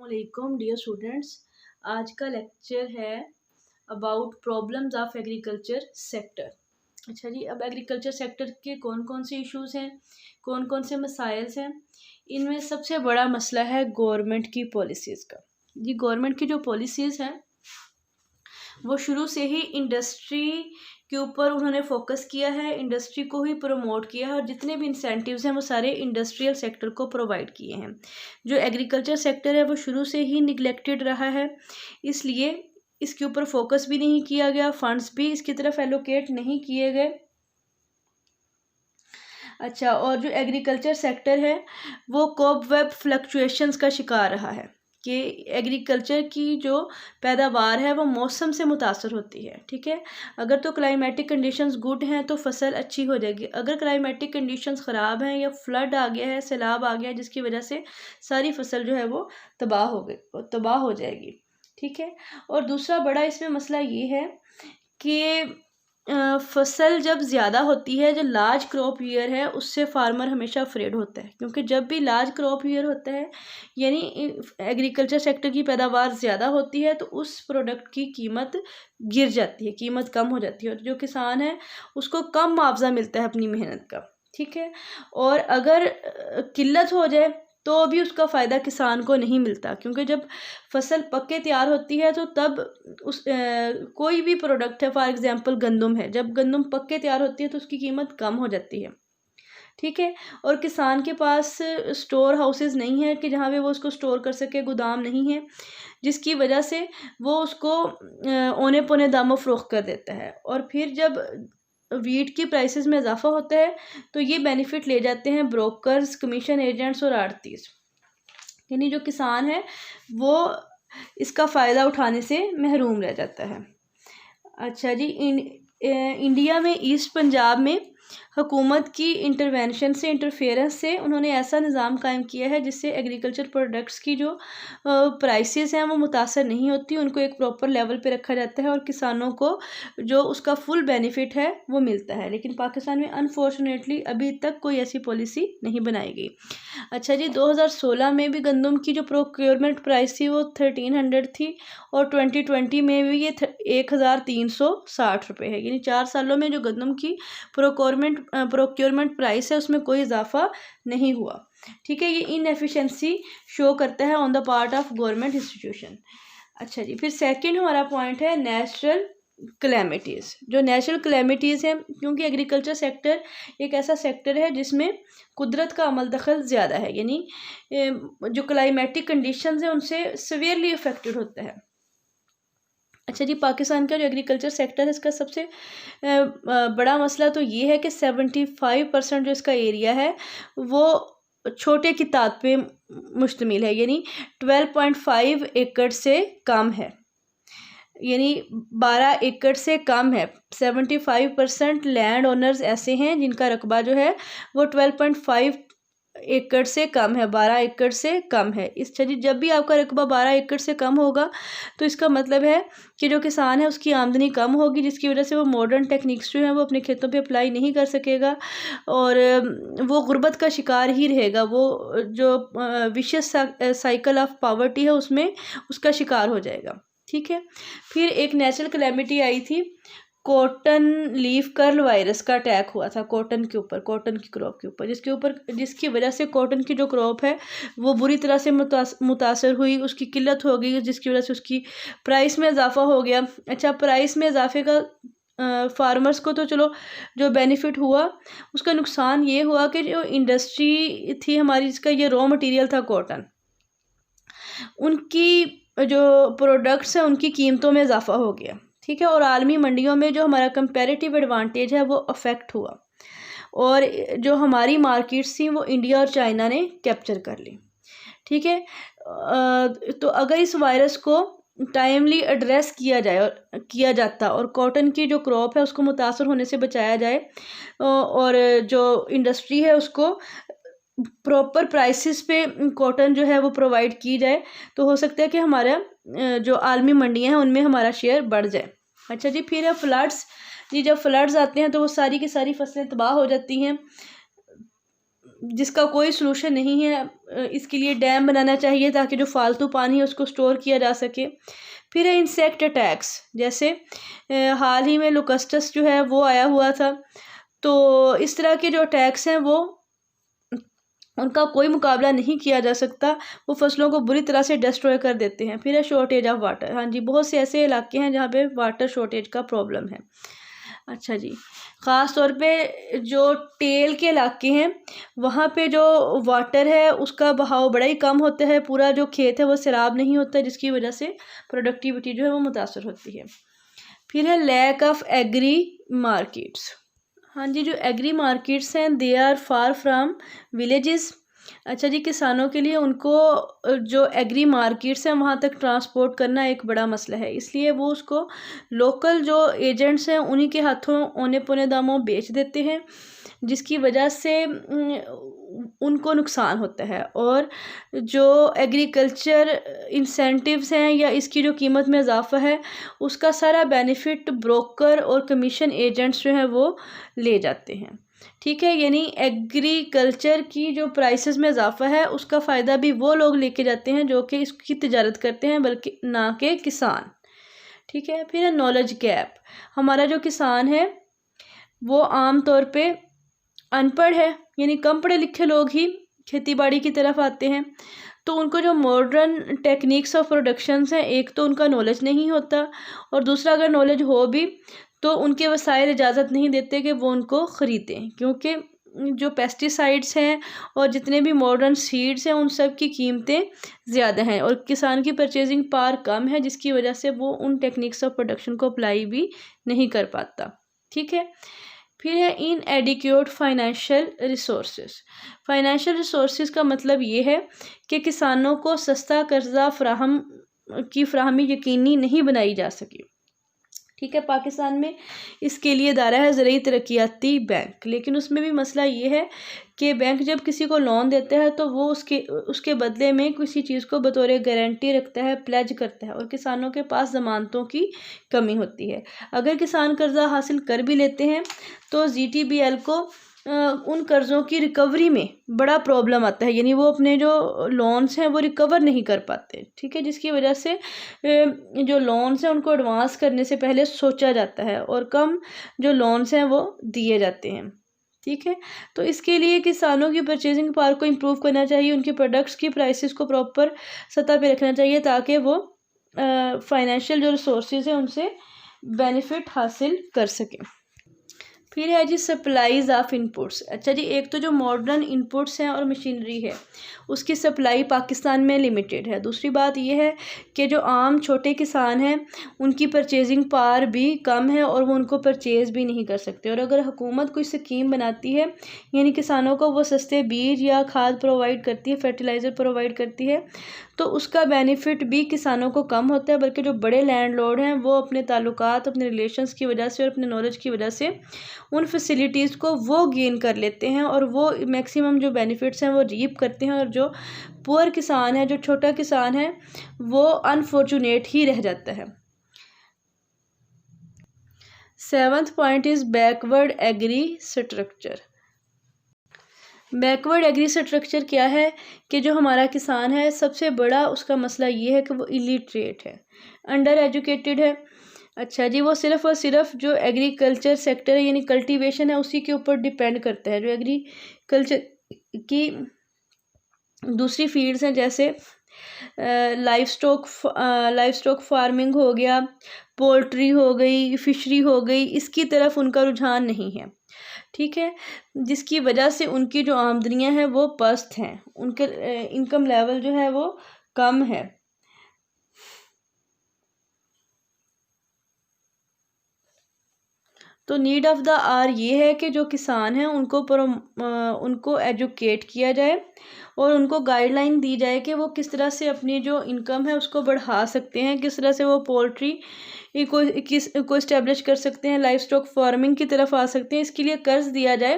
वालेकुम dear students. आज का लेक्चर है about problems of agriculture sector. अच्छा जी, अब एग्रीकल्चर सेक्टर के कौन कौन से इश्यूज़ हैं, कौन कौन से मसाइल्स हैं। इनमें सबसे बड़ा मसला है गवर्नमेंट की पॉलिसीज़ का। जी, गवर्नमेंट की जो पॉलिसीज़ हैं वो शुरू से ही इंडस्ट्री के ऊपर उन्होंने फोकस किया है, इंडस्ट्री को ही प्रमोट किया है और जितने भी इंसेंटिव्स हैं वो सारे इंडस्ट्रियल सेक्टर को प्रोवाइड किए हैं। जो एग्रीकल्चर सेक्टर है वो शुरू से ही निगलेक्टेड रहा है, इसलिए इसके ऊपर फोकस भी नहीं किया गया, फंड्स भी इसकी तरफ एलोकेट नहीं किए गए। अच्छा, और जो एग्रीकल्चर सेक्टर है वो कोबवेब फ्लक्चुएशंस का शिकार रहा है कि एग्रीकल्चर की जो पैदावार है वो मौसम से मुतासर होती है। ठीक है, अगर तो क्लाइमेटिक कंडीशंस गुड हैं तो फसल अच्छी हो जाएगी, अगर क्लाइमेटिक कंडीशंस ख़राब हैं या फ्लड आ गया है, सैलाब आ गया है, जिसकी वजह से सारी फसल जो है वो तबाह हो जाएगी। ठीक है, और दूसरा बड़ा इसमें मसला ये है कि फसल जब ज़्यादा होती है, जो लार्ज क्रॉप ईयर है, उससे फार्मर हमेशा अफ्रेड होता है, क्योंकि जब भी लार्ज क्रॉप ईयर होता है यानी एग्रीकल्चर सेक्टर की पैदावार ज़्यादा होती है तो उस प्रोडक्ट की कीमत गिर जाती है, कीमत कम हो जाती है और जो किसान है उसको कम मुआवजा मिलता है अपनी मेहनत का। ठीक है, और अगर किल्लत हो जाए तो भी उसका फ़ायदा किसान को नहीं मिलता, क्योंकि जब फसल पक के तैयार होती है तो तब कोई भी प्रोडक्ट है, फॉर एग्जांपल गंदम है, जब गंदम पक के तैयार होती है तो उसकी कीमत कम हो जाती है। ठीक है, और किसान के पास स्टोर हाउसेस नहीं है कि जहाँ पे वो उसको स्टोर कर सके, गोदाम नहीं है, जिसकी वजह से वो उसको औने पौने दामों फ़रोख्त कर देता है। और फिर जब वीट की प्राइसेस में इजाफा होता है तो ये बेनिफिट ले जाते हैं ब्रोकर्स, कमीशन एजेंट्स और आड़तीस, यानी जो किसान है वो इसका फ़ायदा उठाने से महरूम रह जाता है। अच्छा जी, इंडिया में ईस्ट पंजाब में हुकूमत की इंटरवेंशन से, इंटरफेरेंस से उन्होंने ऐसा निज़ाम कायम किया है जिससे एग्रीकल्चर प्रोडक्ट्स की जो प्राइसेस हैं वो मुतासर नहीं होती, उनको एक प्रॉपर लेवल पे रखा जाता है और किसानों को जो उसका फुल बेनिफिट है वो मिलता है। लेकिन पाकिस्तान में अनफॉर्चुनेटली अभी तक कोई ऐसी पॉलिसी नहीं बनाई गई। अच्छा जी, 2016 में भी गंदम की जो प्रोक्योरमेंट प्राइस थी वो 1300 थी और 2020 में भी ये 1360 रुपये है, यानी 4 सालों में जो गंदम की प्रोक्योरमेंट प्राइस है उसमें कोई इजाफा नहीं हुआ। ठीक है, ये इनएफिशिएंसी शो करता है on the part of government institution. अच्छा जी, फिर सेकंड हमारा पॉइंट है नेचुरल क्लैमिटीज़। जो नेचुरल क्लैमिटीज़ हैं, क्योंकि एग्रीकल्चर सेक्टर एक ऐसा सेक्टर है जिसमें कुदरत का अमल दखल ज़्यादा है, यानी जो क्लाइमेटिक कंडीशंस हैं उनसे सीवियरली अफेक्टेड होता है। अच्छा जी, पाकिस्तान का जो एग्रीकल्चर सेक्टर है इसका सबसे बड़ा मसला तो ये है कि 75% जो इसका एरिया है वो छोटे किताब पे मुश्तमिल है, यानी 12.5 एकड़ से कम है, यानी 12 एकड़ से कम है। 75% लैंड ओनर्स ऐसे हैं जिनका रकबा जो है वो 12.5 एकड़ से कम है, 12 एकड़ से कम है। इस जी, जब भी आपका रकबा 12 एकड़ से कम होगा तो इसका मतलब है कि जो किसान है उसकी आमदनी कम होगी, जिसकी वजह से वो मॉडर्न टेक्निक्स जो हैं वो अपने खेतों पे अप्लाई नहीं कर सकेगा और वो गुर्बत का शिकार ही रहेगा, वो जो विशियस साइकिल ऑफ पॉवर्टी है उसमें उसका शिकार हो जाएगा। ठीक है, फिर एक नेचुरल कैलेमिटी आई थी, कॉटन लीफ कर्ल वायरस का अटैक हुआ था कॉटन के ऊपर, कॉटन की क्रॉप के ऊपर, जिसकी वजह से कॉटन की जो क्रॉप है वो बुरी तरह से मुतासर हुई, उसकी किल्लत हो गई, जिसकी वजह से उसकी प्राइस में इजाफा हो गया। अच्छा, प्राइस में इजाफे का फार्मर्स को तो चलो जो बेनिफिट हुआ, उसका नुकसान ये हुआ कि जो इंडस्ट्री थी हमारी जिसका ये रॉ मटेरियल था कॉटन, उनकी जो प्रोडक्ट्स हैं उनकी कीमतों में इजाफा हो गया। ठीक है, और आलमी मंडियों में जो हमारा कंपैरेटिव एडवांटेज है वो अफेक्ट हुआ और जो हमारी मार्केट्स थी वो इंडिया और चाइना ने कैप्चर कर ली। ठीक है, तो अगर इस वायरस को टाइमली एड्रेस किया जाता और कॉटन की जो क्रॉप है उसको मुतासर होने से बचाया जाए और जो इंडस्ट्री है उसको प्रॉपर प्राइसेस पे कॉटन जो है वो प्रोवाइड की जाए तो हो सकता है कि हमारा जो आलमी मंडियां हैं उनमें हमारा शेयर बढ़ जाए। अच्छा जी, फिर है फ्लड्स। जी, जब फ्लड्स आते हैं तो वो सारी की सारी फसलें तबाह हो जाती हैं। जिसका कोई सलूशन नहीं है। इसके लिए डैम बनाना चाहिए ताकि जो फालतू पानी है उसको स्टोर किया जा सके। फिर है इंसेक्ट अटैक्स, जैसे हाल ही में लोकस्टस जो है वो आया हुआ था। तो इस तरह के जो अटैक्स हैं वो उनका कोई मुकाबला नहीं किया जा सकता, वो फसलों को बुरी तरह से डिस्ट्रॉय कर देते हैं। फिर है शॉर्टेज ऑफ वाटर। हाँ जी, बहुत से ऐसे इलाके हैं जहाँ पे वाटर शॉर्टेज का प्रॉब्लम है। अच्छा जी, ख़ास तौर पे जो टेल के इलाके हैं वहाँ पे जो वाटर है उसका बहाव बड़ा ही कम होता है, पूरा जो खेत है वो सैराब नहीं होता, जिसकी वजह से प्रोडक्टिविटी जो है वो मुतासर होती है। फिर है लैक ऑफ एग्री मार्केट्स। हाँ जी, जो एग्री मार्केट्स हैं they are far from villages. अच्छा जी, किसानों के लिए उनको जो एग्री मार्केट्स हैं वहाँ तक ट्रांसपोर्ट करना एक बड़ा मसला है, इसलिए वो उसको लोकल जो एजेंट्स हैं उन्हीं के हाथों औने पौने दामों बेच देते हैं, जिसकी वजह से उनको नुकसान होता है। और जो एग्रीकल्चर इंसेंटिव्स हैं या इसकी जो कीमत में इजाफा है उसका सारा बेनिफिट ब्रोकर और कमीशन एजेंट्स जो हैं वो ले जाते हैं। ठीक है, यानी एग्रीकल्चर की जो प्राइसेस में इजाफा है उसका फ़ायदा भी वो लोग लेके जाते हैं जो कि इसकी तिजारत करते हैं, बल्कि ना कि किसान। ठीक है, फिर है नॉलेज गैप। हमारा जो किसान है वो आम तौर पे अनपढ़ है, यानी कम पढ़े लिखे लोग ही खेती बाड़ी की तरफ आते हैं। तो उनको जो मॉडर्न टेक्निक्स ऑफ प्रोडक्शंस हैं, एक तो उनका नॉलेज नहीं होता, और दूसरा अगर नॉलेज हो भी तो उनके वसाइल इजाज़त नहीं देते कि वो उनको ख़रीदें, क्योंकि जो पेस्टिसाइड्स हैं और जितने भी मॉडर्न सीड्स हैं उन सब की कीमतें ज़्यादा हैं और किसान की परचेजिंग पावर कम है, जिसकी वजह से वो उन टेक्निक्स ऑफ प्रोडक्शन को अप्लाई भी नहीं कर पाता। ठीक है, फिर है इनएडिक्वेट फाइनेंशियल रिसोर्सेज। फाइनेंशियल रिसोर्सेज का मतलब ये है कि किसानों को सस्ता कर्जा फ्राहमी यकीनी नहीं बनाई जा सकी। ठीक है, पाकिस्तान में इसके लिए इदारा है ज़रूरी तरक्याती बैंक, लेकिन उसमें भी मसला ये है कि बैंक जब किसी को लोन देता है तो वो उसके बदले में किसी चीज़ को बतौर गारंटी रखता है, प्लेज करता है, और किसानों के पास ज़मानतों की कमी होती है। अगर किसान कर्जा हासिल कर भी लेते हैं तो GTBL को उन कर्ज़ों की रिकवरी में बड़ा प्रॉब्लम आता है, यानी वो अपने जो लोन्स हैं वो रिकवर नहीं कर पाते। ठीक है, जिसकी वजह से जो लोन्स हैं उनको एडवांस करने से पहले सोचा जाता है और कम जो लोन्स हैं वो दिए जाते हैं। ठीक है, तो इसके लिए किसानों की परचेजिंग पावर को इम्प्रूव करना चाहिए, उनके प्रोडक्ट्स की प्राइसेस को प्रॉपर सतह पे रखना चाहिए ताकि वो फाइनेंशियल जो रिसोर्सेज हैं उनसे बेनिफिट हासिल कर सकें। फिर है जी सप्लाईज ऑफ इनपुट्स। अच्छा जी, एक तो जो मॉडर्न इनपुट्स हैं और मशीनरी है उसकी सप्लाई पाकिस्तान में लिमिटेड है। दूसरी बात यह है कि जो आम छोटे किसान हैं उनकी परचेजिंग पावर भी कम है और वो उनको परचेज़ भी नहीं कर सकते। और अगर हुकूमत कोई स्कीम बनाती है, यानी किसानों को वो सस्ते बीज या खाद प्रोवाइड करती है, फर्टिलाइज़र प्रोवाइड करती है, तो उसका बेनिफिट भी किसानों को कम होता है, बल्कि जो बड़े लैंडलॉर्ड हैं वो अपने ताल्लुकात, अपने रिलेशंस की वजह से और अपने नॉलेज की वजह से उन फैसिलिटीज़ को वो गेन कर लेते हैं और वो मैक्सिमम जो बेनिफिट्स हैं वो रीप करते हैं। और जो पुअर किसान है, जो छोटा किसान है, वो अनफॉर्चुनेट ही रह जाता है। 7th point is backward agri structure. Backward agri structure क्या है कि जो हमारा किसान है सबसे बड़ा उसका मसला ये है कि वो इलिटरेट है, अंडर एजुकेटेड है। अच्छा जी, वो सिर्फ़ और सिर्फ जो एग्रीकल्चर सेक्टर है यानी कल्टीवेशन है उसी के ऊपर डिपेंड करता है। जो एग्रीकल्चर की दूसरी फील्ड्स हैं जैसे लाइव स्टॉक फार्मिंग हो गया, पोल्ट्री हो गई, फिशरी हो गई, इसकी तरफ उनका रुझान नहीं है। ठीक है, जिसकी वजह से उनकी जो आमदनियां हैं वो पस्त हैं, उनके इनकम लेवल जो है वो कम है। तो नीड ऑफ़ द आर ये है कि जो किसान हैं उनको एजुकेट किया जाए और उनको गाइडलाइन दी जाए कि वो किस तरह से अपनी जो इनकम है उसको बढ़ा सकते हैं, किस तरह से वो पोल्ट्री को इस्टेब्लिश कर सकते हैं, लाइव स्टॉक फार्मिंग की तरफ आ सकते हैं। इसके लिए कर्ज दिया जाए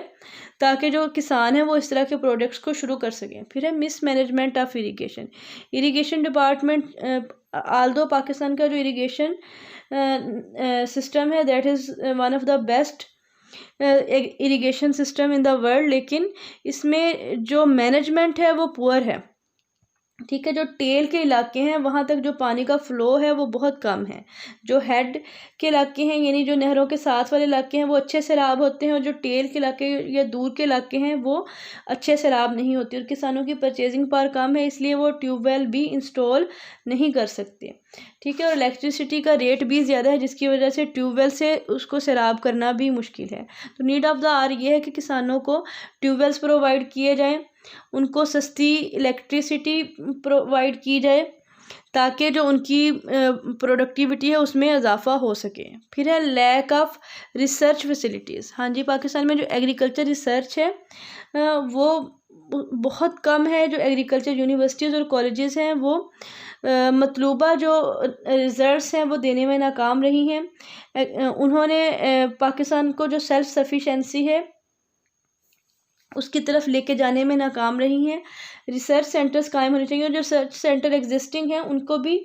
ताकि जो किसान है वो इस तरह के प्रोडक्ट्स को शुरू कर सकें। फिर है miss management of irrigation department. Aldous Pakistan का जो इरीगेशन सिस्टम है that is one of the best irrigation system in the world, लेकिन इसमें जो मैनेजमेंट है वो पुअर है। ठीक है, जो टेल के इलाके हैं वहाँ तक जो पानी का फ़्लो है वो बहुत कम है। जो हेड के इलाके हैं यानी जो नहरों के साथ वाले इलाके हैं वो अच्छे सैलाब होते हैं, और जो टेल के इलाके या दूर के इलाके हैं वो अच्छे सैलाब नहीं होते, और किसानों की परचेजिंग पावर कम है, इसलिए वो ट्यूबवेल भी इंस्टॉल नहीं कर सकते। ठीक है, और इलेक्ट्रिसिटी का रेट भी ज़्यादा है, जिसकी वजह से ट्यूबवेल से उसको सैलाब करना भी मुश्किल है। तो नीड ऑफ़ द आवर ये है कि किसानों को ट्यूबवेल्स प्रोवाइड किए जाएँ, उनको सस्ती इलेक्ट्रिसिटी प्रोवाइड की जाए, ताकि जो उनकी प्रोडक्टिविटी है उसमें इजाफा हो सके। फिर है लैक ऑफ रिसर्च फैसिलिटीज़। हाँ जी, पाकिस्तान में जो एग्रीकल्चर रिसर्च है वो बहुत कम है। जो एग्रीकल्चर यूनिवर्सिटीज़ और कॉलेजेस हैं वो मतलूबा जो रिजल्ट्स हैं वो देने में नाकाम रही हैं। उन्होंने पाकिस्तान को जो सेल्फ सफिशेंसी है उसकी तरफ लेके जाने में नाकाम रही हैं। रिसर्च सेंटर्स कायम होने चाहिए, और जो रिसर्च सेंटर एग्जिस्टिंग हैं उनको भी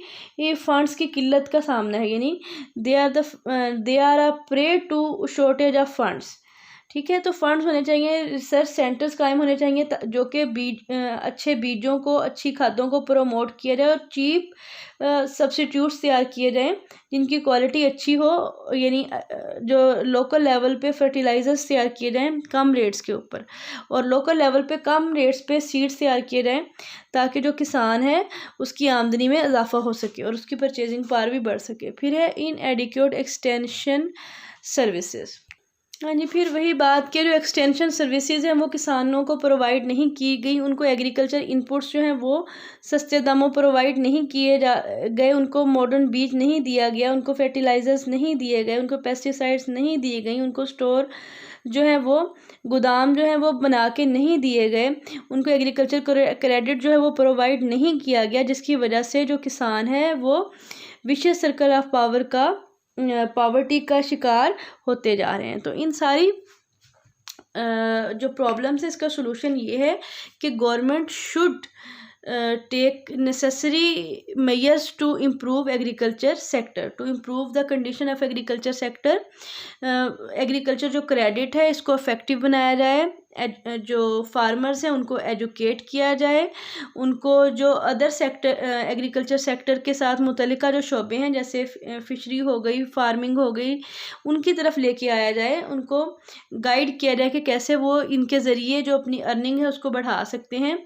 ये फंड्स की किल्लत का सामना है, यानी they are a prey to shortage of funds. ठीक है, तो फंड्स होने चाहिए, रिसर्च सेंटर्स कायम होने चाहिए जो कि अच्छे बीजों को, अच्छी खादों को प्रमोट किया जाए, और चीप सब्स्टिट्यूट्स तैयार किए जाएं जिनकी क्वालिटी अच्छी हो, यानी जो लोकल लेवल पे फर्टिलाइज़र्स तैयार किए जाएं कम रेट्स के ऊपर, और लोकल लेवल पे कम रेट्स पे सीड्स तैयार किए जाएं, ताकि जो किसान है उसकी आमदनी में इजाफा हो सके और उसकी परचेजिंग पावर भी बढ़ सके। फिर है इनएडिक्वेट एक्सटेंशन सर्विसेज। हाँ जी, फिर वही बात के जो एक्सटेंशन सर्विसेज हैं वो किसानों को प्रोवाइड नहीं की गई, उनको एग्रीकल्चर इनपुट्स जो हैं वो सस्ते दामों प्रोवाइड नहीं किए गए, उनको मॉडर्न बीज नहीं दिया गया, उनको फर्टिलाइज़र्स नहीं दिए गए, उनको पेस्टिसाइड्स नहीं दिए गए, उनको स्टोर जो है वो गोदाम जो है वो बना के नहीं दिए गए, उनको एग्रीकल्चर क्रेडिट जो है वो प्रोवाइड नहीं किया गया, जिसकी वजह से जो किसान है वो विशेष सर्कल ऑफ पॉवर्टी का शिकार होते जा रहे हैं। तो इन सारी जो प्रॉब्लम्स है इसका सलूशन ये है कि government should take necessary measures to improve agriculture sector, to improve the condition of agriculture sector. Agriculture जो क्रेडिट है इसको इफेक्टिव बनाया जाए, जो फार्मर्स हैं उनको एजुकेट किया जाए, उनको जो अदर सेक्टर एग्रीकल्चर सेक्टर के साथ मुतल्लिका जो शोबे हैं जैसे फिशरी हो गई, फार्मिंग हो गई, उनकी तरफ लेके आया जाए, उनको गाइड किया जाए कि कैसे वो इनके ज़रिए जो अपनी अर्निंग है उसको बढ़ा सकते हैं।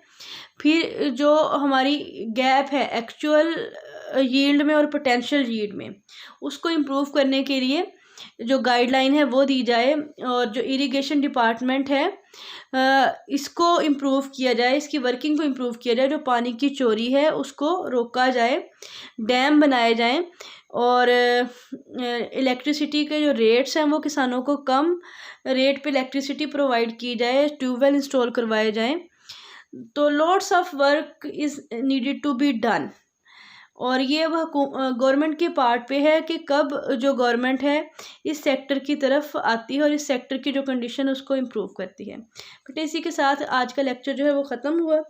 फिर जो हमारी गैप है एक्चुअल यील्ड में और पोटेंशियल यील्ड में, उसको इम्प्रूव करने के लिए जो गाइडलाइन है वो दी जाए, और जो इरिगेशन डिपार्टमेंट है इसको इम्प्रूव किया जाए, इसकी वर्किंग को इम्प्रूव किया जाए, जो पानी की चोरी है उसको रोका जाए, डैम बनाए जाएं, और इलेक्ट्रिसिटी के जो रेट्स हैं वो किसानों को कम रेट पे इलेक्ट्रिसिटी प्रोवाइड की जाए, ट्यूबवेल इंस्टॉल करवाए जाएं। तो lots of work is needed to be done, और ये वह गवर्नमेंट के पार्ट पे है कि कब जो गवर्नमेंट है इस सेक्टर की तरफ आती है और इस सेक्टर की जो कंडीशन है उसको इम्प्रूव करती है। बट इसी के साथ आज का लेक्चर जो है वो ख़त्म हुआ।